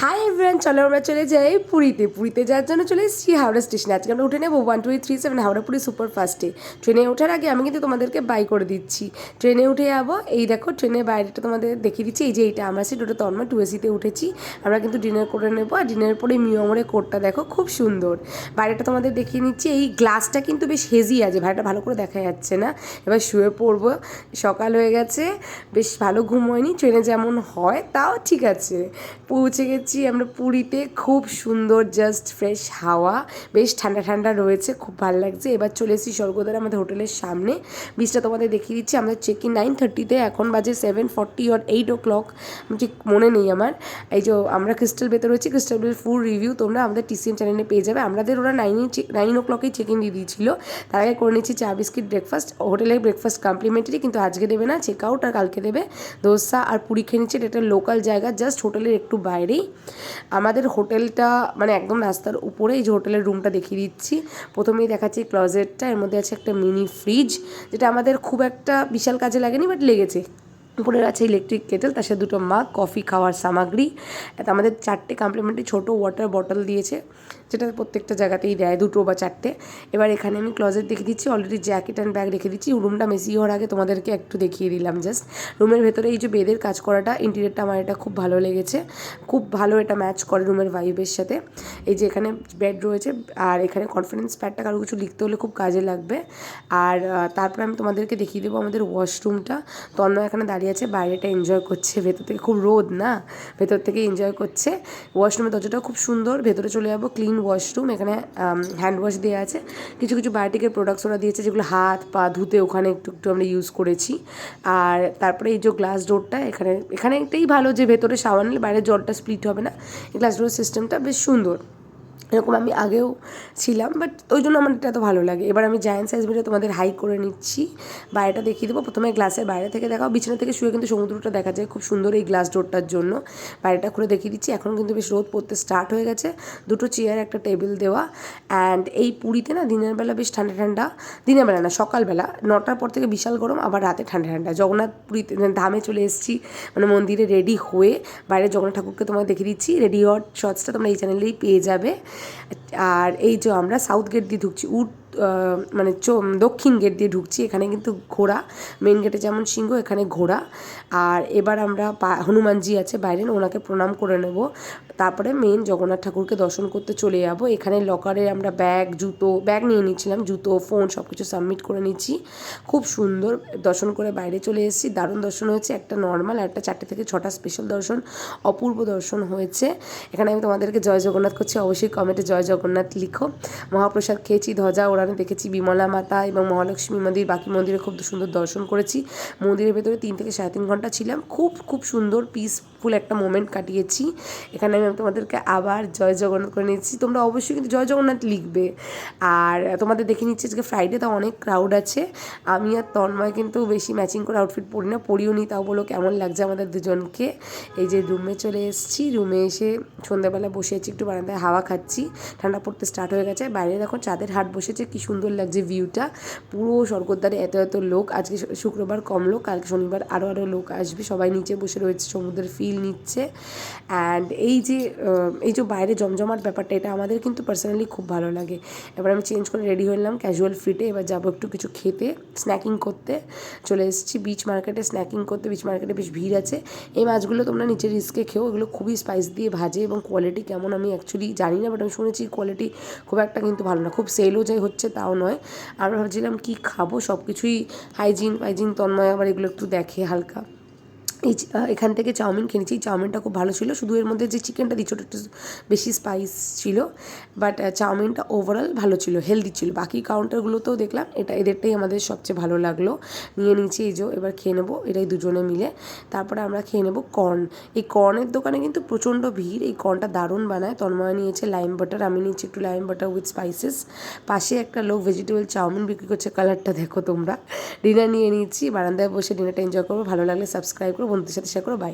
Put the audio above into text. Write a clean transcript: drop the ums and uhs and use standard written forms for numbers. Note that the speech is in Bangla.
হাই এভরিওয়ান, চলো আমরা চলে যাই পুরীতে যাওয়ার জন্য চলে এসেছি হাওড়া স্টেশনে। আজকে আমরা উঠে নেবো 1237 হাওড়া পুরী সুপার ফাস্টে। ট্রেনে ওঠার আগে আমি কিন্তু তোমাদেরকে বাই করে দিচ্ছি। ট্রেনে উঠে যাবো, এই দেখো ট্রেনের বাইরেটা তোমাদের দেখিয়ে দিচ্ছি। এই যে এইটা আমরা সিট, ওটা তন্ময় 2AC-তে উঠেছি। আমরা কিন্তু ডিনার করে নেবো, আর ডিনারের পরে মিয়মরের কোটটা দেখো খুব সুন্দর। বাইরেটা তোমাদের দেখিয়ে নিচ্ছি। এই গ্লাসটা কিন্তু বেশ হেজি আছে, বাইরেটা ভালো করে দেখা যাচ্ছে না। এবার শুয়ে পড়বো, সকাল হয়ে গেছে, বেশ ভালো ঘুম হয়নি। ট্রেনে যেমন হয় তাও ঠিক আছে। পৌঁছে গেছি আমরা পুরীতে, খুব সুন্দর, জাস্ট ফ্রেশ হাওয়া, বেশ ঠান্ডা ঠান্ডা রয়েছে, খুব ভালো লাগছে। এবার চলে এসেছি স্বর্গদ্বার আমাদের হোটেলের সামনে। বিচটা তোমাদের দেখিয়ে দিচ্ছি। আমাদের চেক ইন 9:30-তে, এখন বাজে 7:40 or 8 o'clock, ঠিক মনে নেই আমার। এই যে আমরা ক্রিস্টাল বেতে রয়েছি, ক্রিস্টাল বের ফুল রিভিউ তোমরা আমাদের TCM চ্যানেলে পেয়ে যাবে। আমাদের ওরা 9 o'clock-এই চেক ইন দিয়ে দিয়েছিল। তার আগে করে নিচ্ছি চা বিস্কিট ব্রেকফাস্ট। হোটেলের ব্রেকফাস্ট কমপ্লিমেন্টারি, কিন্তু আজকে দেবে না, চেক আউট, আর কালকে দেবে। দোসা আর পুরি খেয়ে নিচ্ছে। এটা একটা লোকাল জায়গা, জাস্ট হোটেলের একটু বাইরেই আমাদের হোটেলটা, মানে একদম রাস্তার উপরে। এই যে হোটেলের রুমটা দেখিয়ে দিচ্ছি। প্রথমেই দেখাচ্ছি ক্লজেটটা, এর মধ্যে আছে একটা মিনি ফ্রিজ, যেটা আমাদের খুব একটা বিশাল কাজে লাগেনি, বাট লেগেছে। উপরে আছে ইলেকট্রিক কেটেল, তার সাথে দুটো মাগ, কফি খাওয়ার সামগ্রী। আমাদের 4টে কমপ্লিমেন্টারি ছোটো ওয়াটার বটল দিয়েছে, যেটা প্রত্যেকটা জায়গাতেই দেয়, 2 বা 4টে। এবার এখানে আমি ক্লজেট দেখে দিচ্ছি, অলরেডি জ্যাকেট অ্যান্ড ব্যাগ রেখে দিচ্ছি। রুমটা মেসি হওয়ার আগে তোমাদেরকে একটু দেখিয়ে দিলাম জাস্ট। রুমের ভেতরে এই যে বেদের কাজ করাটা, ইন্টেরিয়রটা আমার এটা খুব ভালো লেগেছে, খুব ভালো এটা ম্যাচ করে রুমের ভাইবের সাথে। এই যে এখানে বেড রয়েছে, আর এখানে কনফারেন্স প্যাডটা কারো কিছু লিখতে হলে খুব কাজে লাগবে। আর তারপরে আমি তোমাদেরকে দেখিয়ে দেবো আমাদের ওয়াশরুমটা। তন্ময় এখানে দাঁড়িয়ে আছে, বাইরেটা এনজয় করছে, ভেতর থেকে খুব রোদ না, ভেতর থেকে এনজয় করছে। ওয়াশরুমের দরজাটাও খুব সুন্দর। ভেতরে চলে যাবো, ক্লিন ওয়াশরুম, এখানে হ্যান্ড ওয়াশ দেওয়া আছে। কিছু কিছু বায়োটিকের প্রোডাক্টস ওরা দিয়েছে, যেগুলো হাত পা ধুতে ওখানে একটু একটু আমরা ইউজ করেছি। আর তারপরে এই যে গ্লাস ডোরটা, এখানে এটাই ভালো যে ভেতরে শাওয়ার নিলে বাইরে জলটা স্প্লিট হবে না। এই গ্লাস ডোরের সিস্টেমটা বেশ সুন্দর। এরকম আমি আগেও ছিলাম, বাট ওই জন্য আমার এটা এত ভালো লাগে। এবার আমি জায়ান্ট সাইজ ভিডিও তোমাদের হাই করে নিচ্ছি, বাইরেটা দেখিয়ে দেবো। প্রথমে গ্লাসের বাইরে থেকে দেখাও, বিছানা থেকে শুয়ে কিন্তু সমুদ্রটা দেখা যায় খুব সুন্দর এই গ্লাস ডোরটার জন্য। বাইরেটা খুলে দেখিয়ে দিচ্ছি। এখন কিন্তু বেশ রোদ পড়তে স্টার্ট হয়ে গেছে। 2টো চেয়ার, একটা টেবিল দেওয়া। অ্যান্ড এই পুরীতে না দিনের বেলা বেশ ঠান্ডা ঠান্ডা, দিনের বেলা না সকালবেলা 9টার পর থেকে বিশাল গরম, আবার রাতে ঠান্ডা ঠান্ডা। জগন্নাথ পুরীতে ধামে চলে এসেছি, মানে মন্দিরে রেডি হয়ে। বাইরে জগন্নাথ ঠাকুরকে তোমাকে দেখিয়ে দিচ্ছি। রেডি হওয়ার শর্টসটা তোমরা এই চ্যানেলেই পেয়ে যাবে। আর এই যে আমরা সাউথ গেট দিয়ে ঢুকছি, মানে দক্ষিণ গেট দিয়ে ঢুকছি। এখানে কিন্তু ঘোড়া, মেন গেটে যেমন সিংহ, এখানে ঘোড়া। আর এবার আমরা হনুমানজি আছে বাইরে, ওনাকে প্রণাম করে নেব। তারপরে মেন জগন্নাথ ঠাকুরকে দর্শন করতে চলে যাব। এখানে লকারে আমরা ব্যাগ নিয়ে নিচ্ছিলাম, জুতো, ফোন সব কিছু সাবমিট করে নিচ্ছি। খুব সুন্দর দর্শন করে বাইরে চলে এসেছি। দারুণ দর্শন হয়েছে, একটা নর্মাল আর একটা 4টে থেকে 6টা স্পেশাল দর্শন, অপূর্ব দর্শন হয়েছে। এখানে আমি তোমাদেরকে জয় জগন্নাথ করছি, অবশ্যই কমেন্টে জয় জগন্নাথ লিখো। মহাপ্রসাদ খেয়েছি, ধ্বজা ওড়ানো দেখেছি, বিমলা মাতা এবং মহালক্ষ্মী মন্দির, বাকি মন্দিরে খুব সুন্দর দর্শন করেছি। মন্দিরের ভেতরে 3 থেকে 3.5 ঘন্টা ছিলাম, খুব খুব সুন্দর পিসফুল একটা মোমেন্ট কাটিয়েছি। এখানে আমি তোমাদেরকে আবার জয় জগন্নাথ করে নিচ্ছি। তোমরা অবশ্যই কিন্তু জয় জগন্নাথ লিখবে। আর তোমাদের দেখে নিচ্ছি আজকে ফ্রাইডে, তাও অনেক ক্রাউড আছে। আমি আর তন্ময় কিন্তু বেশি ম্যাচিং করে আউটফিট পরি না, পরিও নি, তাও বলো কেমন লাগছে আমাদের দুজনকে। এই যে রুমে চলে এসেছি, রুমে এসে সন্ধ্যাবেলা বসে আছি, একটু বারান্দায় হাওয়া খাচ্ছি। ঠান্ডা পড়তে স্টার্ট হয়ে গেছে। বাইরে দেখো চাঁদের হাট বসেছে, কি সুন্দর লাগছে ভিউটা। পুরো স্বর্গদ্বারে এত এত লোক। আজকে শুক্রবার কম লোক, কালকে শনিবার আরও লোক আসবে। সবাই নিচে বসে রয়েছে, সমুদ্রের ফিল নিচ্ছে। অ্যান্ড এই যে বাইরে জমজমাট ব্যাপারটা, এটা আমাদের কিন্তু পার্সোনালি খুব ভালো লাগে। এবার আমি চেঞ্জ করে রেডি হয়ে নিলাম ক্যাজুয়াল ফিটে। এবার যাবো একটু কিছু খেতে, স্ন্যাকিং করতে। চলে এসেছি বিচ মার্কেটে স্ন্যাকিং করতে। বিচ মার্কেটে বেশ ভিড় আছে। এই মাছগুলো তোমরা নিচে রিস্কে খেও, এগুলো খুবই স্পাইস দিয়ে ভাজে, এবং কোয়ালিটি কেমন আমি অ্যাকচুয়ালি জানি না, বাট আমি শুনেছি কোয়ালিটি খুব একটা কিন্তু ভালো না, খুব সেলও যাই হচ্ছে তাও নয়। আমরা ভাবছিলাম কী খাবো, সব কিছুই হাইজিন তন্ময় আবার এগুলো একটু দেখে হালকা। এখান থেকে চাউমিন কিনেছি, চাউমিনটা খুব ভালো ছিল, শুধু এর মধ্যে যে চিকেনটা দিচ্ছিল একটু বেশি স্পাইস ছিল, বাট চাউমিনটা ওভারঅল ভালো ছিল, হেলদি ছিল। বাকি কাউন্টারগুলোতেও দেখলাম, এদেরটাই আমাদের সবচেয়ে ভালো লাগলো। নিয়ে নিয়েছি, এই যে এবার খেয়ে নেবো, এটাই দুজনে মিলে। তারপরে আমরা খেয়ে নেবো কর্ন। এই কর্নের দোকানে কিন্তু প্রচণ্ড ভিড়, এই কর্নটা দারুণ বানায়। তন্ময় নিয়েছে লাইম বাটার, আমি নিয়েছি একটু লাইম বাটার উইথ স্পাইসেস। পাশে একটা লোক ভেজিটেবল চাউমিন বিক্রি করছে, কালারটা দেখো তোমরা। ডিনার নিয়ে নিয়েছি, বারান্দায় বসে ডিনারটা এনজয় করবো। ভালো লাগলে সাবস্ক্রাইব করো, বন্ধুদের সাথে শেয়ার করো। বাই।